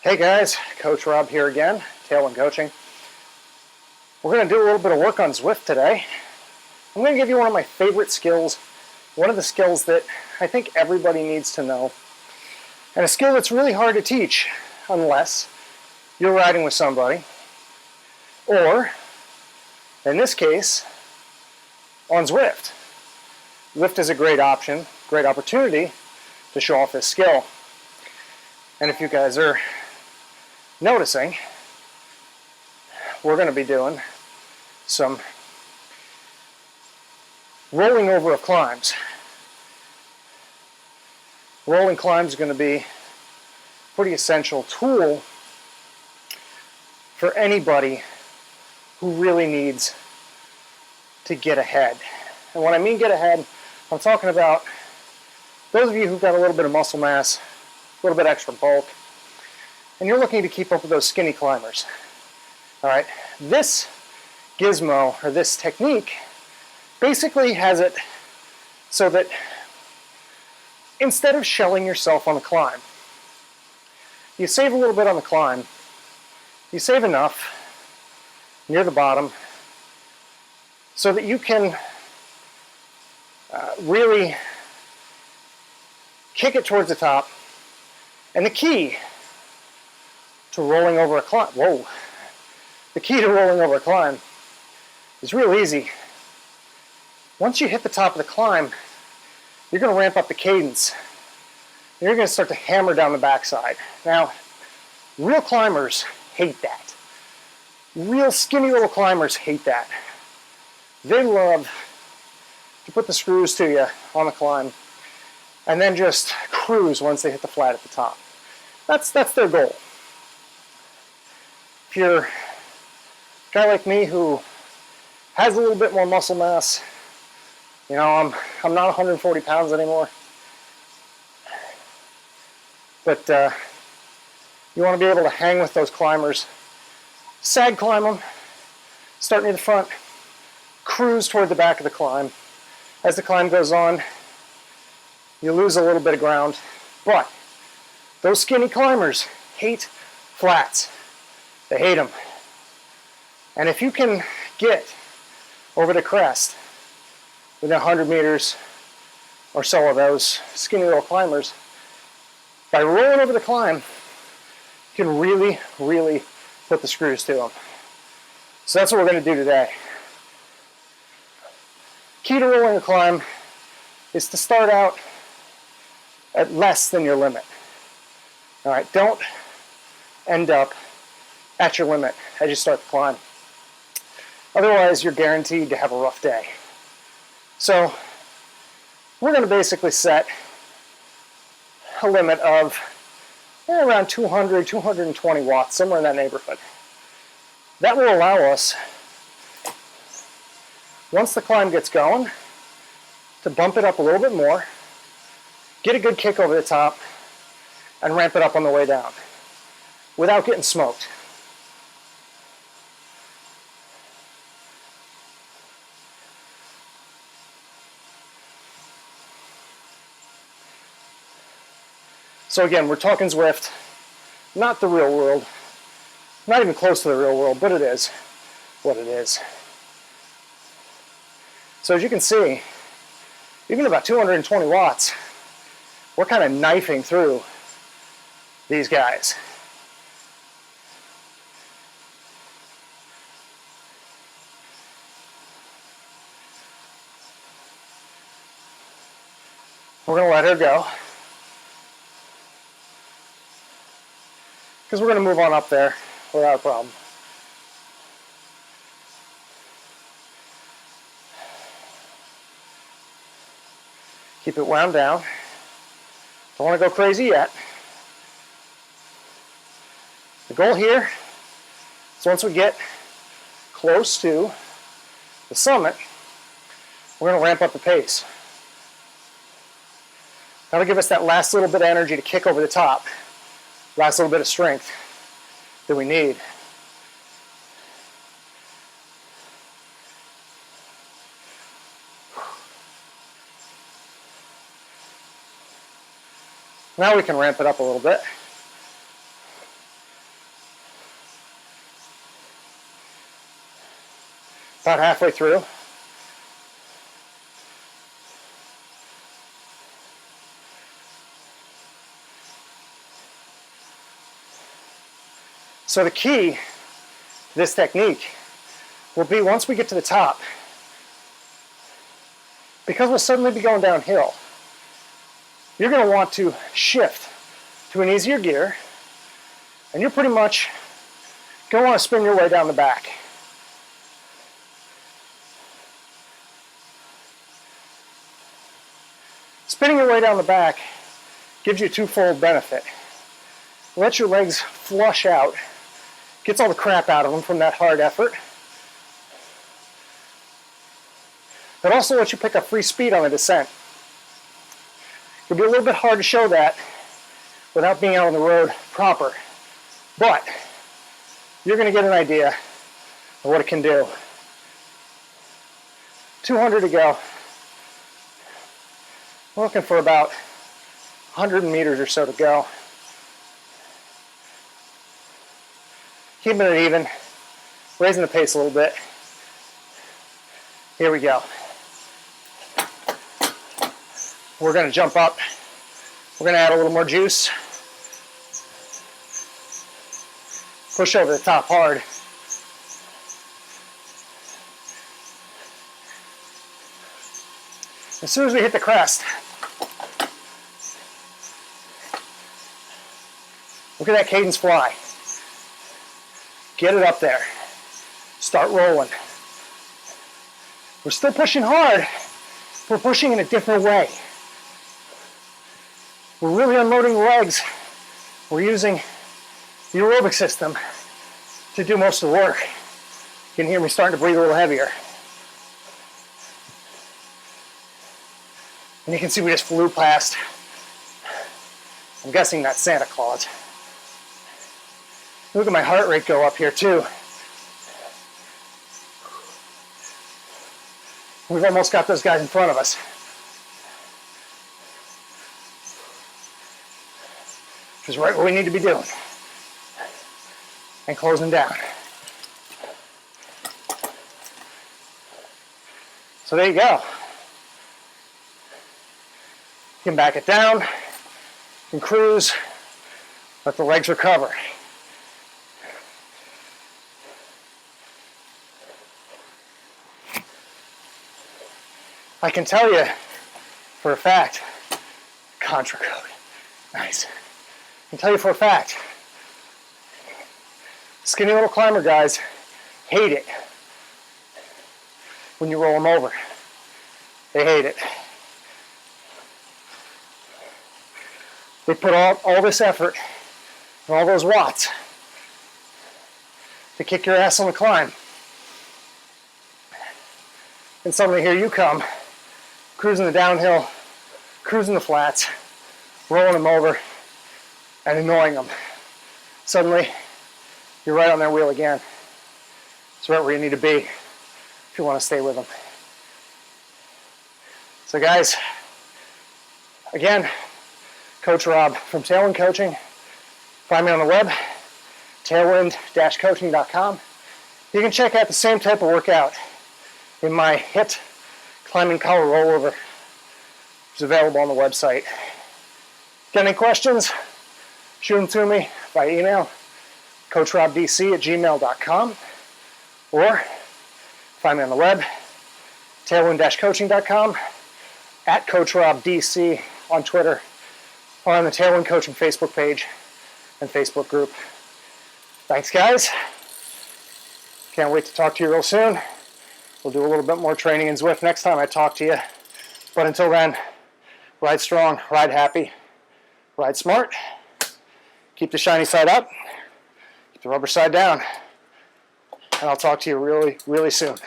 Hey guys, Coach Rob here again, Tailwind Coaching. We're going to do a little bit of work on Zwift today. I'm going to give you one of my favorite skills, one of the skills that I think everybody needs to know, and a skill that's really hard to teach unless you're riding with somebody, or, in this case, on Zwift. Zwift is a great option, great opportunity to show off this skill. And if you guys are noticing, we're going to be doing some rolling over of climbs. Rolling climbs is going to be a pretty essential tool for anybody who really needs to get ahead. And when I mean get ahead, I'm talking about those of you who've got a little bit of muscle mass, a little bit extra bulk, and you're looking to keep up with those skinny climbers. All right, this gizmo, or this technique, basically has it so that instead of shelling yourself on the climb, you save a little bit on the climb, you save enough near the bottom so that you can really kick it towards the top. And the key to rolling over a climb, the key to rolling over a climb is real easy. Once you hit the top of the climb, you're going to ramp up the cadence. You're going to start to hammer down the backside. Now, real climbers hate that. Real skinny little climbers hate that. They love to put the screws to you on the climb and then just cruise once they hit the flat at the top. That's their goal. If you're a guy like me who has a little bit more muscle mass, you know, I'm not 140 pounds anymore, but you want to be able to hang with those climbers, sag climb them, start near the front, cruise toward the back of the climb. As the climb goes on, you lose a little bit of ground, but those skinny climbers hate flats. They hate them. And if you can get over the crest within 100 meters or so of those skinny little climbers, by rolling over the climb, you can really, really put the screws to them. So that's what we're going to do today. Key to rolling a climb is to start out at less than your limit. All right, don't end up at your limit as you start the climb. Otherwise, you're guaranteed to have a rough day. So we're going to basically set a limit of around 200, 220 watts, somewhere in that neighborhood. That will allow us, once the climb gets going, to bump it up a little bit more, get a good kick over the top, and ramp it up on the way down without getting smoked. So again, we're talking Zwift, not the real world, not even close to the real world, but it is what it is. So as you can see, even about 220 watts, we're kind of knifing through these guys. We're going to let her go, because we're going to move on up there without a problem. Keep it wound down. Don't want to go crazy yet. The goal here is once we get close to the summit, we're going to ramp up the pace. That'll give us that last little bit of energy to kick over the top, last little bit of strength that we need. Now we can ramp it up a little bit. about halfway through. So the key to this technique will be once we get to the top, because we'll suddenly be going downhill, you're going to want to shift to an easier gear, and you're pretty much going to want to spin your way down the back. Spinning your way down the back gives you a twofold benefit. It lets your legs flush out, gets all the crap out of them from that hard effort. It also lets you pick up free speed on the descent. It'll be a little bit hard to show that without being out on the road proper, but you're going to get an idea of what it can do. 200 to go. We're looking for about 100 meters or so to go. Keeping it even, raising the pace a little bit. Here we go. We're going to jump up. We're going to add a little more juice. Push over the top hard. As soon as we hit the crest, look at that cadence fly. Get it up there. Start rolling. We're still pushing hard. We're pushing in a different way. We're really unloading the legs. We're using the aerobic system to do most of the work. You can hear me starting to breathe a little heavier. And you can see we just flew past. I'm guessing that's Santa Claus. Look at my heart rate go up here too. We've almost got those guys in front of us. Which is right what we need to be doing. And closing down. So there you go. You can back it down. You can cruise. Let the legs recover. I can tell you for a fact, contra code, nice. I can tell you for a fact, skinny little climber guys hate it when you roll them over. They hate it. They put all this effort and all those watts to kick your ass on the climb. And suddenly here you come, cruising the downhill, cruising the flats, rolling them over, and annoying them. Suddenly, you're right on their wheel again. It's right where you need to be if you want to stay with them. So guys, again, Coach Rob from Tailwind Coaching. Find me on the web, tailwind-coaching.com. You can check out the same type of workout in my HIIT climbing collar rollover. It's available on the website. Got any questions? Shoot them to me by email, coachrobdc@gmail.com, or find me on the web, tailwind-coaching.com, at coachrobdc on Twitter, or on the Tailwind Coaching Facebook page and Facebook group. Thanks, guys. Can't wait to talk to you real soon. We'll do a little bit more training in Zwift next time I talk to you. But until then, ride strong, ride happy, ride smart, keep the shiny side up, keep the rubber side down, and I'll talk to you really, really soon.